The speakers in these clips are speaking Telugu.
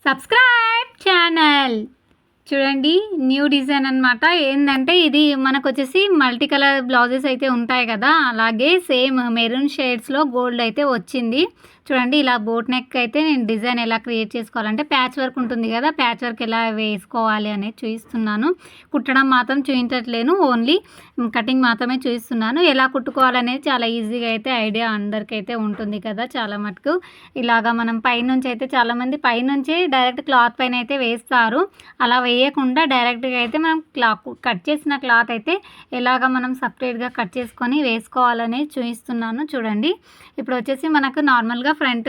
Subscribe channel. చూడండి, న్యూ డిజైన్ అనమాట. ఏంటంటే ఇది మనకు వచ్చేసి మల్టీ కలర్ బ్లౌజెస్ అయితే ఉంటాయి కదా, అలాగే సేమ్ మెరూన్ షేడ్స్లో గోల్డ్ అయితే వచ్చింది. చూడండి, ఇలా బోట్ నెక్ అయితే నేను డిజైన్ ఎలా క్రియేట్ చేసుకోవాలంటే ప్యాచ్ వర్క్ ఉంటుంది కదా, ప్యాచ్ వర్క్ ఎలా వేసుకోవాలి అనేది చూపిస్తున్నాను. కుట్టడం మాత్రం చూపించట్లేను, ఓన్లీ కటింగ్ మాత్రమే చూపిస్తున్నాను. ఎలా కుట్టుకోవాలనేది చాలా ఈజీగా అయితే ఐడియా అందరికైతే ఉంటుంది కదా చాలా మటుకు. ఇలాగా మనం పైనుంచి అయితే చాలామంది పైనుంచి డైరెక్ట్ క్లాత్ పైన అయితే వేస్తారు. అలా వేయకుండా డైరెక్ట్గా అయితే మనం కట్ చేసిన క్లాత్ అయితే ఎలాగ మనం సపరేట్గా కట్ చేసుకొని వేసుకోవాలనేది చూపిస్తున్నాను. చూడండి, ఇప్పుడు వచ్చేసి మనకు నార్మల్గా ఫ్రంట్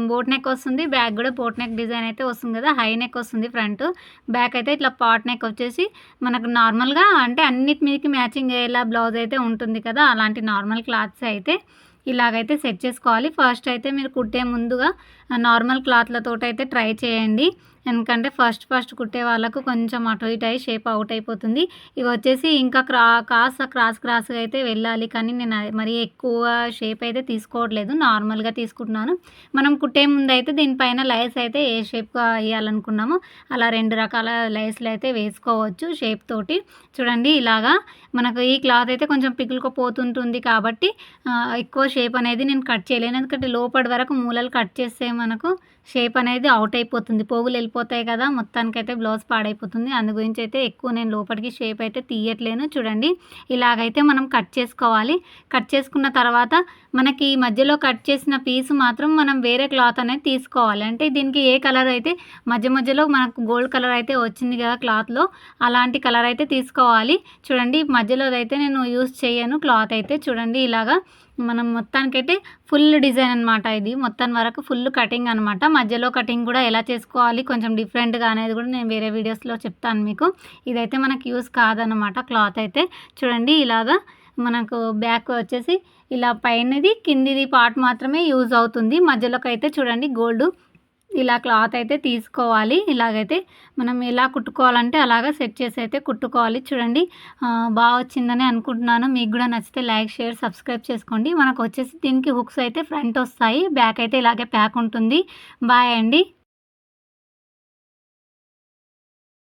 బోట్ నెక్ వస్తుంది, బ్యాక్ కూడా బోట్ నెక్ డిజైన్ అయితే వస్తుంది కదా, హై నెక్ వస్తుంది ఫ్రంట్. బ్యాక్ అయితే ఇట్లా పాట్ నెక్ వచ్చేసి మనకు నార్మల్గా అంటే అన్నిటి మీదకి మ్యాచింగ్ అయ్యేలా బ్లౌజ్ అయితే ఉంటుంది కదా, అలాంటి నార్మల్ క్లాత్స్ అయితే ఇలాగైతే సెట్ చేసుకోవాలి. ఫస్ట్ అయితే మీరు కుట్టే ముందుగా నార్మల్ క్లాత్లతో అయితే ట్రై చేయండి. ఎందుకంటే ఫస్ట్ కుట్టే వాళ్ళకు కొంచెం అటు ఇటు అయ్యి షేప్ అవుట్ అయిపోతుంది. ఇవి వచ్చేసి ఇంకా కాస్త క్రాస్గా అయితే వెళ్ళాలి, కానీ నేను మరీ ఎక్కువ షేప్ అయితే తీసుకోవట్లేదు, నార్మల్గా తీసుకుంటున్నాను. మనం కుట్టే ముందు అయితే దీనిపైన లైస్ అయితే ఏ షేప్గా వేయాలనుకున్నామో అలా 2 రకాల లైస్లు అయితే వేసుకోవచ్చు షేప్ తోటి. చూడండి, ఇలాగా మనకు ఈ క్లాత్ అయితే కొంచెం పిగులుకుపోతుంటుంది కాబట్టి ఎక్కువ షేప్ అనేది నేను కట్ చేయలేను. ఎందుకంటే లోపటి వరకు మూలలు కట్ చేస్తే మనకు షేప్ అనేది అవుట్ అయిపోతుంది, పోగులు వెళ్ళిపోతాయి కదా, మొత్తానికైతే బ్లౌజ్ పాడైపోతుంది. అందు గురించి అయితే ఎక్కువ నేను లోపలికి షేప్ అయితే తీయట్లేను. చూడండి, ఇలాగైతే మనం కట్ చేసుకోవాలి. కట్ చేసుకున్న తర్వాత మనకి ఈ మధ్యలో కట్ చేసిన పీస్ మాత్రం మనం వేరే క్లాత్ అనేది తీసుకోవాలి. అంటే దీనికి ఏ కలర్ అయితే మధ్యలో మనకు గోల్డ్ కలర్ అయితే వచ్చింది కదా క్లాత్లో, అలాంటి కలర్ అయితే తీసుకోవాలి. చూడండి, మధ్యలో అయితే నేను యూస్ చేయను క్లాత్ అయితే. చూడండి, ఇలాగా మనం మొత్తానికైతే ఫుల్ డిజైన్ అనమాట. ఇది మొత్తం వరకు ఫుల్ కటింగ్ అనమాట. మధ్యలో కటింగ్ కూడా ఎలా చేసుకోవాలి కొంచెం డిఫరెంట్గా అనేది కూడా నేను వేరే వీడియోస్లో చెప్తాను మీకు. ఇదైతే మనకు యూస్ కాదనమాట క్లాత్ అయితే. చూడండి, ఇలాగా మనకు బ్యాక్ వచ్చేసి ఇలా పైనది కిందిది పార్ట్ మాత్రమే యూజ్ అవుతుంది. మధ్యలోకి అయితే చూడండి గోల్డ్ ఇలా క్లాత్ అయితే తీసుకోవాలి. ఇలాగైతే మనం ఎలా కుట్టుకోవాలంటే అలాగా సెట్ చేసి అయితే కుట్టుకోవాలి. చూడండి, బాగా వచ్చిందని అనుకుంటున్నాను. మీకు కూడా నచ్చితే లైక్, షేర్, సబ్స్క్రైబ్ చేసుకోండి. మనకు వచ్చేసి దీనికి హుక్స్ అయితే ఫ్రంట్ వస్తాయి, బ్యాక్ అయితే ఇలాగే ప్యాక్ ఉంటుంది. బాయ్ అండి.